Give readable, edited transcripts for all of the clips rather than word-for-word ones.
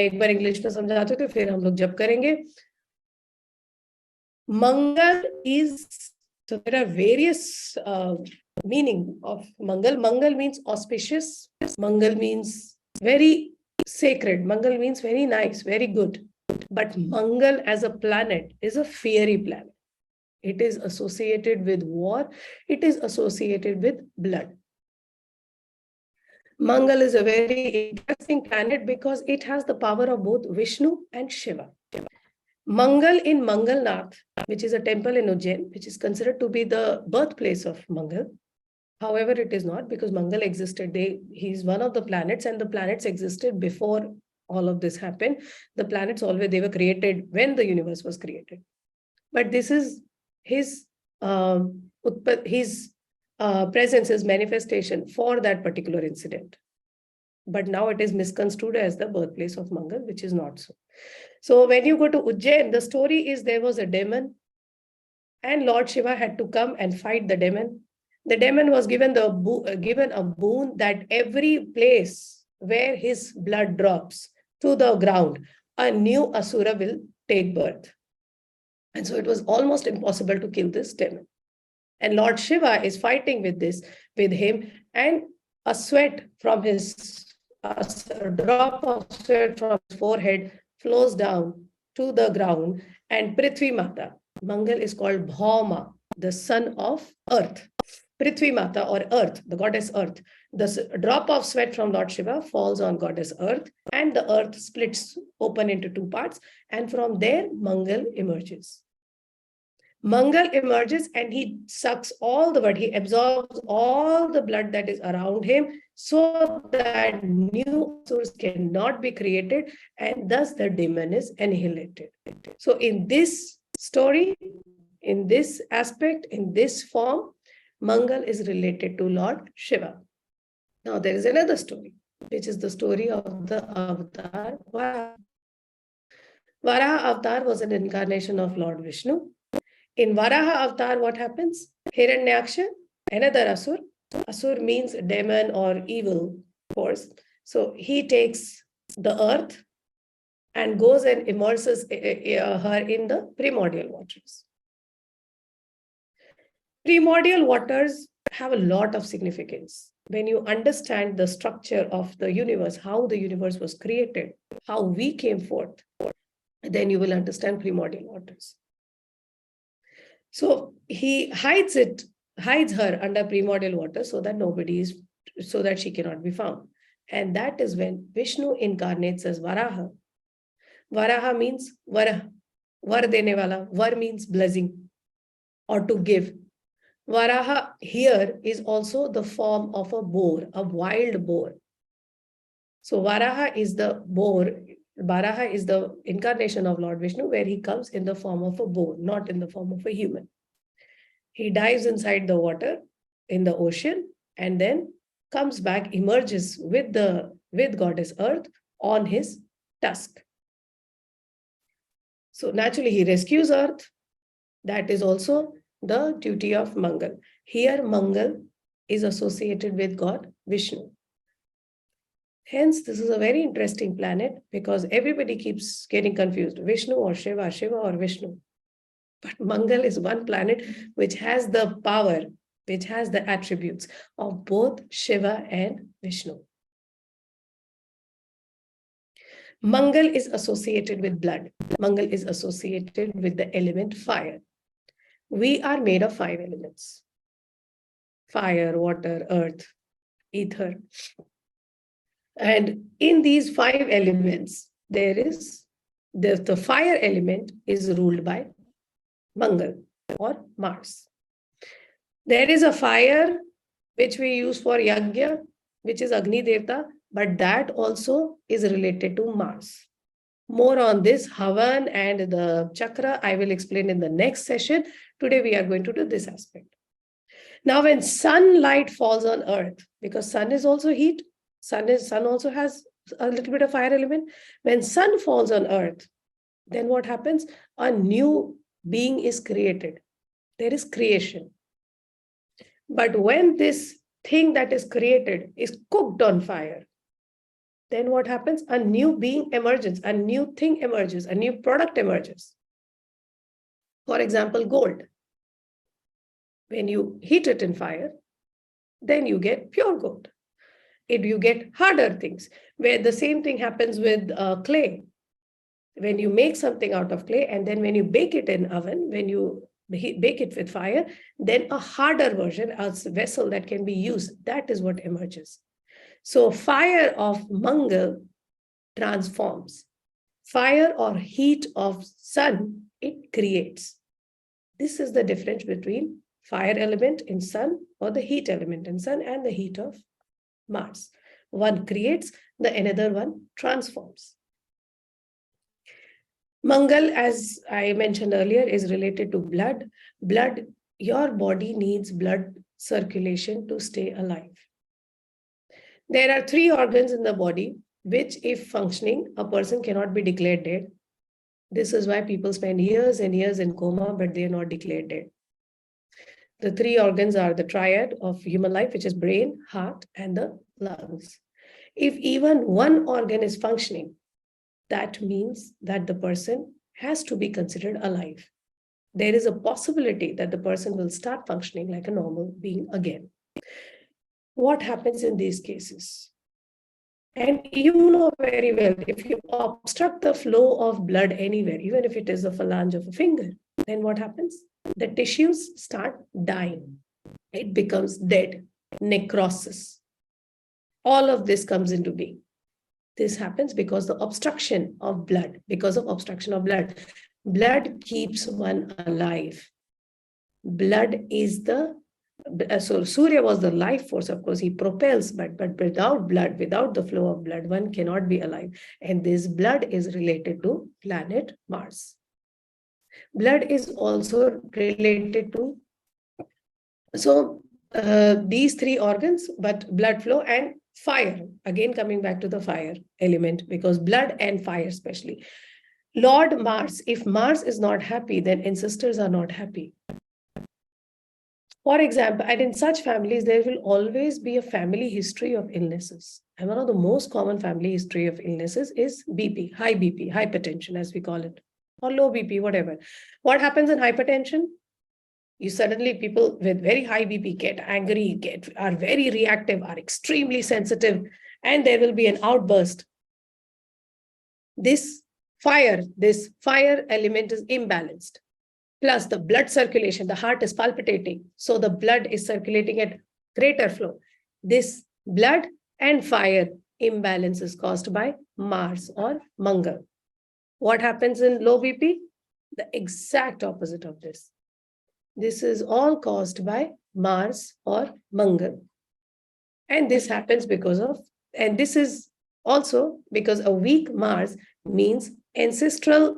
एक बार इंग्लिश में समझाते थे, फिर हम लोग जप करेंगे. Mangal is, so there are various meaning of Mangal. Mangal means auspicious. Mangal means very sacred. Mangal means very nice, very good. But Mangal as a planet is a fiery planet. It is associated with war. It is associated with blood. Mangal is a very interesting planet because it has the power of both Vishnu and Shiva. Mangal in Mangalnath, which is a temple in Ujjain, which is considered to be the birthplace of Mangal. However, it is not, because Mangal existed. He's one of the planets, and the planets existed before all of this happened. The planets always, they were created when the universe was created. But this is his presence, his manifestation for that particular incident. But now it is misconstrued as the birthplace of Mangal, which is not so. So when you go to Ujjain, the story is there was a demon, and Lord Shiva had to come and fight the demon. The demon was given a boon that every place where his blood drops to the ground, a new Asura will take birth. And so it was almost impossible to kill this demon. And Lord Shiva is fighting with him, and a drop of sweat from his forehead flows down to the ground, and Prithvi Mata, Mangal is called Bhauma, the son of earth. Prithvi Mata, or earth, the goddess earth. The drop of sweat from Lord Shiva falls on goddess earth, and the earth splits open into two parts, and from there Mangal emerges. Mangal emerges, and he sucks all the blood, he absorbs all the blood that is around him, so that new source cannot be created, and thus the demon is annihilated. So in this story, in this aspect, in this form, Mangal is related to Lord Shiva. Now there is another story, which is the story of the avatar Varah. Varaha avatar was an incarnation of Lord Vishnu. In Varaha avatar, what happens? Hiranyaksha, another Asur. Asur means demon or evil force. So he takes the earth and goes and immerses her in the primordial waters. Primordial waters have a lot of significance. When you understand the structure of the universe, how the universe was created, how we came forth, then you will understand primordial waters. So he hides her under primordial water so that she cannot be found. And that is when Vishnu incarnates as Varaha. Varaha means Varah, Var dene wala. Var means blessing or to give. Varaha here is also the form of a boar, a wild boar. So Varaha is the boar. Varaha is the incarnation of Lord Vishnu, where he comes in the form of a boar, not in the form of a human. He dives inside the water in the ocean, and then comes back, emerges with goddess earth on his tusk. So naturally he rescues earth. That is also the duty of Mangal. Here Mangal is associated with God Vishnu. Hence, this is a very interesting planet, because everybody keeps getting confused. Vishnu or Shiva, Shiva or Vishnu. But Mangal is one planet which has the power, which has the attributes of both Shiva and Vishnu. Mangal is associated with blood. Mangal is associated with the element fire. We are made of 5 elements: fire, water, earth, ether. And in these 5 elements, there is the fire element is ruled by Mangal or Mars. There is a fire which we use for Yagya, which is Agni Devta, but that also is related to Mars. More on this Havan and the chakra I will explain in the next session. Today we are going to do this aspect. Now when sunlight falls on earth, because sun is also heat, sun also has a little bit of fire element. When sun falls on earth, then what happens? A new being is created. There is creation. But when this thing that is created is cooked on fire, then what happens? A new being emerges, a new thing emerges, a new product emerges. For example, gold. When you heat it in fire, then you get pure gold. You get harder things, where the same thing happens with clay. When you make something out of clay, and then when you bake it in oven, when you bake it with fire, then a harder version, a vessel that can be used, that is what emerges. So fire of Mangal transforms. Fire or heat of sun, it creates. This is the difference between fire element in sun, or the heat element in sun, and the heat of Mars. One creates, the another one transforms. Mangal, as I mentioned earlier, is related to blood. Blood, your body needs blood circulation to stay alive. There are 3 organs in the body, which, if functioning, a person cannot be declared dead. This is why people spend years and years in coma, but they are not declared dead. The 3 organs are the triad of human life, which is brain, heart, and the lungs. If even one organ is functioning, that means that the person has to be considered alive. There is a possibility that the person will start functioning like a normal being again. What happens in these cases? And you know very well, if you obstruct the flow of blood anywhere, even if it is a phalange of a finger, then what happens? The tissues start dying. It becomes dead, necrosis. All of this comes into being. This happens because the obstruction of blood, blood keeps one alive. Blood is so Surya was the life force, of course, he propels, but without blood, without the flow of blood, one cannot be alive. And this blood is related to planet Mars. Blood is also related to, these 3 organs, but blood flow and fire, again coming back to the fire element, because blood and fire especially. Lord Mars, if Mars is not happy, then ancestors are not happy. For example, and in such families, there will always be a family history of illnesses. And one of the most common family history of illnesses is BP, hypertension, as we call it, or low BP, whatever. What happens in hypertension? You suddenly, people with very high BP get angry, are very reactive, are extremely sensitive, and there will be an outburst. This fire element is imbalanced. Plus the blood circulation, the heart is palpitating, so the blood is circulating at greater flow. This blood and fire imbalance is caused by Mars or Mangal. What happens in low BP? The exact opposite of this. This is all caused by Mars or Mangal. And this happens this is also because a weak Mars means ancestral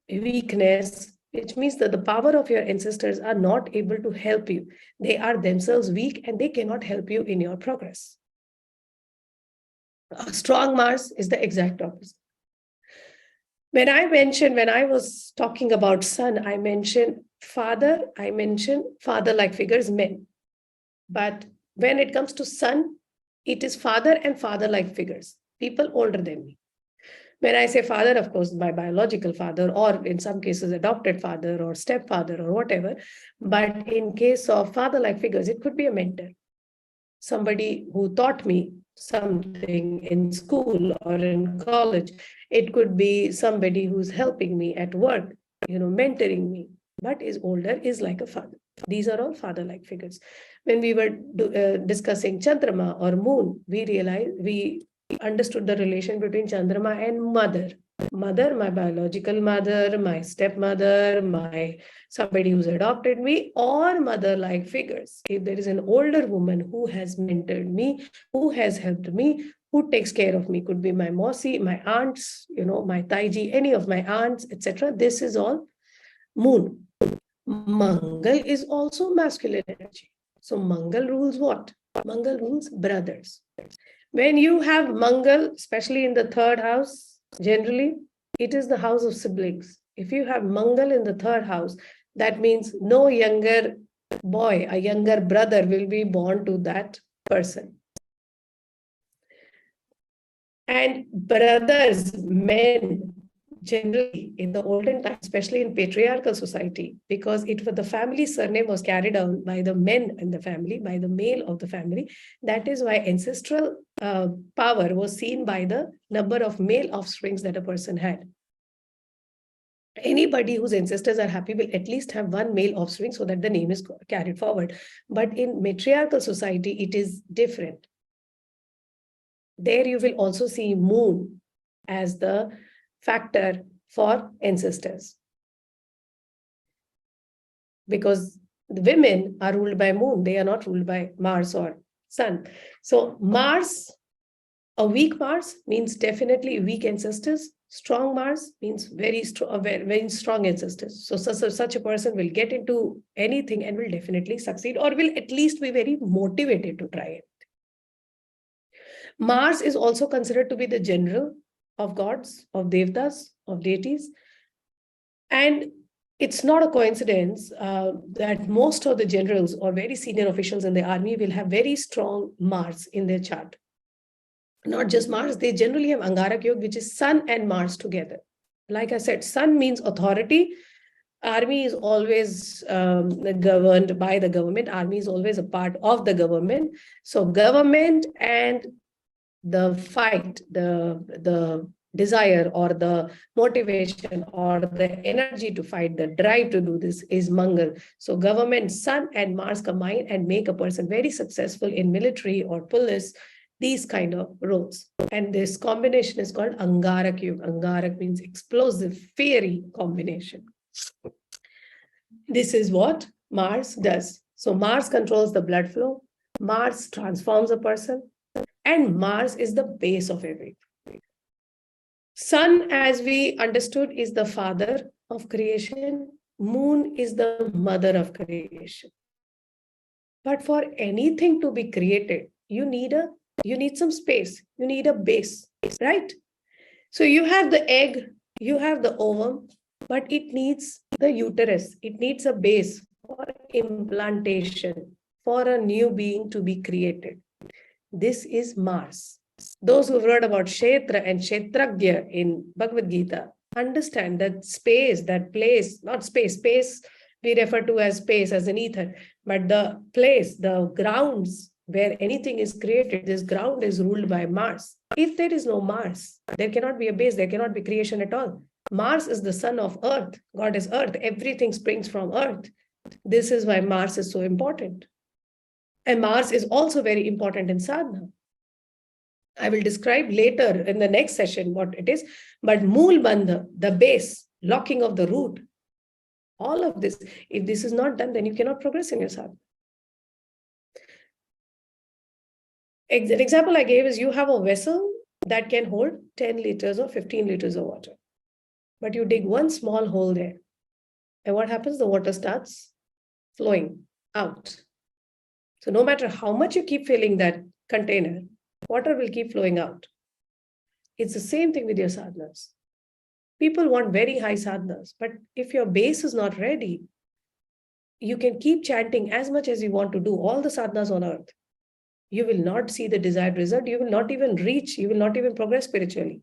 weakness, which means that the power of your ancestors are not able to help you. They are themselves weak and they cannot help you in your progress. A strong Mars is the exact opposite. When I was talking about sun, I mentioned father-like figures, men. But when it comes to sun, it is father and father-like figures, people older than me. When I say father, of course, my biological father, or in some cases, adopted father or stepfather or whatever. But in case of father-like figures, it could be a mentor, somebody who taught me something in school or in college. It could be somebody who's helping me at work, mentoring me, but is older, is like a father. These are all father-like figures. When we were discussing Chandrama or moon, we understood the relation between Chandrama and mother. Mother, my biological mother, my stepmother, somebody who's adopted me, or mother-like figures. If there is an older woman who has mentored me, who has helped me, who takes care of me, could be my Mosi, my aunts, my Taiji, any of my aunts, etc. This is all moon. Mangal is also masculine energy. So Mangal rules what? Mangal rules brothers. When you have Mangal, especially in the 3rd house, generally, it is the house of siblings. If you have Mangal in the 3rd house, that means no younger boy, a younger brother will be born to that person. And brothers, men, generally in the olden times, especially in patriarchal society, because it was the family surname was carried on by the men in the family, by the male of the family. That is why ancestral power was seen by the number of male offsprings that a person had. Anybody whose ancestors are happy will at least have one male offspring so that the name is carried forward. But in matriarchal society, it is different. There you will also see moon as the factor for ancestors. Because the women are ruled by moon, they are not ruled by Mars or sun. So Mars, a weak Mars means definitely weak ancestors. Strong Mars means very strong ancestors. So such a person will get into anything and will definitely succeed, or will at least be very motivated to try it. Mars is also considered to be the general of gods, of devtas, of deities. And it's not a coincidence that most of the generals or very senior officials in the army will have very strong Mars in their chart. Not just Mars, they generally have Angarak Yoga, which is Sun and Mars together. Like I said, Sun means authority. Army is always governed by the government. Army is always a part of the government. So government and the fight, the desire or the motivation or the energy to fight, the drive to do this is Mangal. So government, Sun and Mars combine and make a person very successful in military or police, these kind of roles. And this combination is called Angarak Yuga. Angarak means explosive, fiery combination. This is what Mars does. So Mars controls the blood flow. Mars transforms a person. And Mars is the base of everything. Sun, as we understood, is the father of creation. Moon is the mother of creation. But for anything to be created, you need some space. You need a base, right? So you have the egg, you have the ovum, but it needs the uterus. It needs a base for implantation, for a new being to be created. This is Mars. Those who've read about Kshetra and Kshetragya in Bhagavad Gita understand that space, that place, not space we refer to as space, as an ether, but the place, the grounds where anything is created, this ground is ruled by Mars. If there is no Mars, there cannot be a base, there cannot be creation at all. Mars is the son of Earth. God is Earth. Everything springs from Earth. This is why Mars is so important. And Mars is also very important in sadhana. I will describe later in the next session what it is. But Mool Bandha, the base, locking of the root, all of this, if this is not done, then you cannot progress in your sadhana. An example I gave is you have a vessel that can hold 10 liters or 15 liters of water. But you dig one small hole there. And what happens? The water starts flowing out. So no matter how much you keep filling that container, water will keep flowing out. It's the same thing with your sadhanas. People want very high sadhanas, but if your base is not ready, you can keep chanting as much as you want to do all the sadhanas on earth. You will not see the desired result. You will not even reach, you will not even progress spiritually.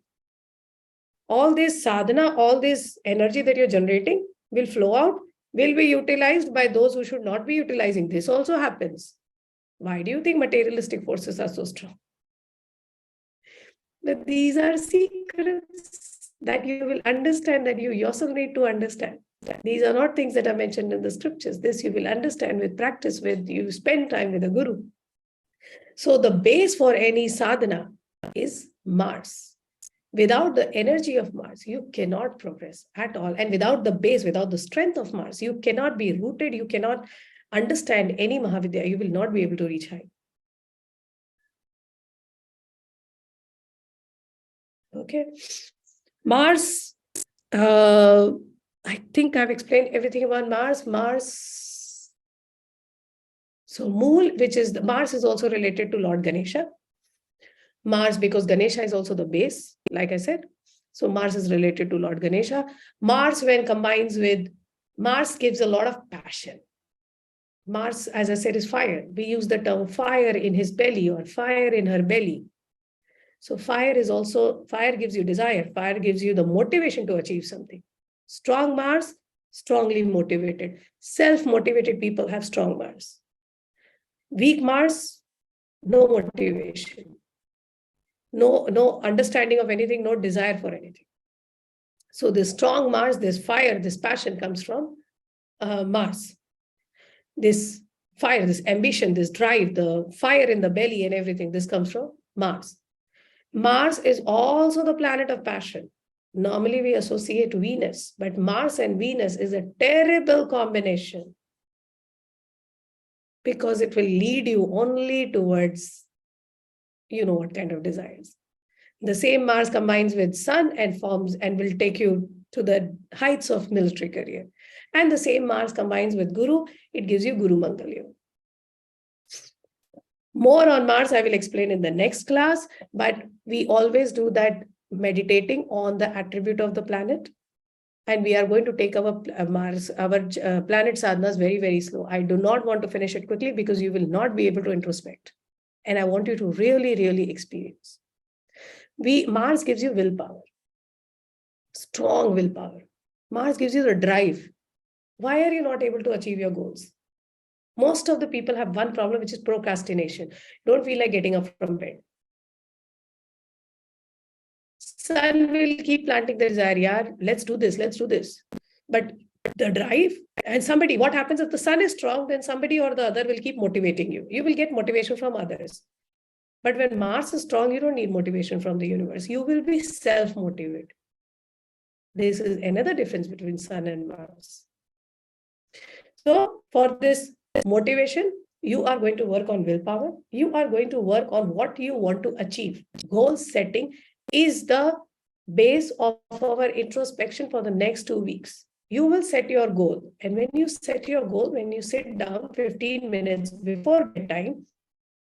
All this sadhana, all this energy that you're generating will flow out, will be utilized by those who should not be utilizing. This also happens. Why do you think materialistic forces are so strong? But these are secrets that you will understand, that you yourself need to understand. These are not things that are mentioned in the scriptures. This you will understand with practice, with you spend time with a guru. So the base for any sadhana is Mars. Without the energy of Mars, you cannot progress at all. And without the base, without the strength of Mars, you cannot be rooted, you cannot understand any Mahavidya, you will not be able to reach high. Okay. Mars, I think I've explained everything about Mars. So Mool, which is, Mars is also related to Lord Ganesha. Mars, because Ganesha is also the base, like I said. So Mars is related to Lord Ganesha. Mars, when combines with, Mars gives a lot of passion. Mars, as I said, is fire. We use the term fire in his belly or fire in her belly. So fire gives you desire. Fire gives you the motivation to achieve something. Strong Mars, strongly motivated. Self-motivated people have strong Mars. Weak Mars, no motivation. No understanding of anything, no desire for anything. So this strong Mars, this fire, this passion comes from Mars. This fire, this ambition, this drive, the fire in the belly and everything, this comes from Mars. Mars is also the planet of passion. Normally we associate Venus, but Mars and Venus is a terrible combination because it will lead you only towards, you know what kind of desires. The same Mars combines with Sun and forms and will take you to the heights of military career. And the same Mars combines with Guru, it gives you Guru Mangalya. More on Mars, I will explain in the next class, but we always do that meditating on the attribute of the planet. And we are going to take our Mars, our planet sadhanas very, very slow. I do not want to finish it quickly because you will not be able to introspect. And I want you to really, really experience. Mars gives you willpower, strong willpower. Mars gives you the drive. Why are you not able to achieve your goals? Most of the people have one problem, which is procrastination. Don't feel like getting up from bed. Sun will keep planting the desire, yeah, let's do this. But the drive, and somebody, what happens if the sun is strong, then somebody or the other will keep motivating you. You will get motivation from others. But when Mars is strong, you don't need motivation from the universe. You will be self-motivated. This is another difference between Sun and Mars. So for this motivation, you are going to work on willpower. You are going to work on what you want to achieve. Goal setting is the base of our introspection for the next 2 weeks. You will set your goal. And when you set your goal, when you sit down 15 minutes before bedtime,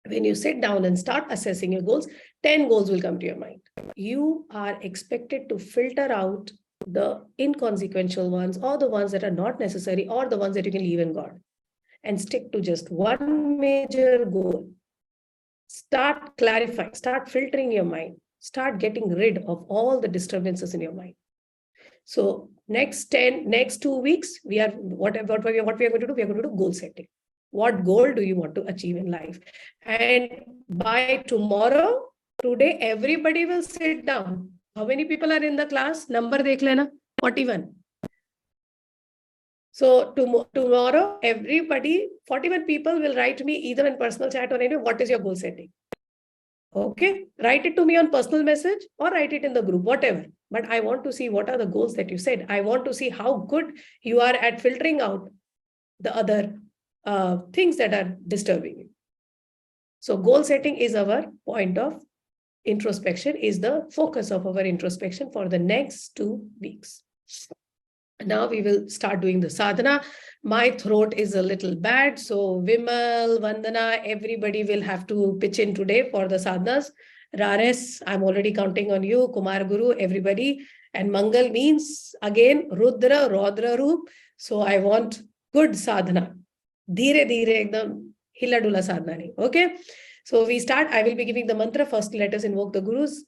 when you sit down and start assessing your goals, 10 goals will come to your mind. You are expected to filter out the inconsequential ones or the ones that are not necessary or the ones that you can leave in God and stick to just one major goal. Start clarifying, start filtering your mind, start getting rid of all the disturbances in your mind. So next 2 weeks, what we are going to do, we are going to do goal setting. What goal do you want to achieve in life? And by today, everybody will sit down. How many people are in the class? Number dekh lena, 41. So tomorrow, 41 people will write me either in personal chat or anyway, what is your goal setting? Okay, write it to me on personal message or write it in the group, whatever. But I want to see what are the goals that you said. I want to see how good you are at filtering out the other things that are disturbing you. So goal setting is our point of introspection, is the focus of our introspection for the next 2 weeks. Now we will start doing the sadhana. My throat is a little bad, so Vimal, Vandana, everybody will have to pitch in today for the sadhanas. Rares, I'm already counting on you, Kumar Guru, everybody. And Mangal means, again, Rudra, Rodra Roop. So I want good sadhana. Dheere, dheere, ekdam hilla dula sadhana nahi. Okay? So we start. I will be giving the mantra. First, let us invoke the Gurus.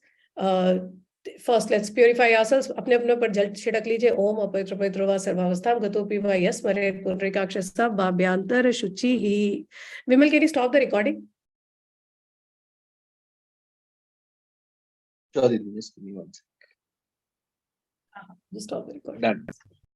First, let's purify ourselves. अपने अपने पर जल छिड़क लीजिए. ओम अपवित्र पवित्र वा सर्वावस्थाम गतोपि वा यस्मरे पुंडरीकाक्षस्ता भाभ्यांतर शुचि ही. Vimal, can you stop the recording? Sure, just give me 1 second. Just stop the recording. Done.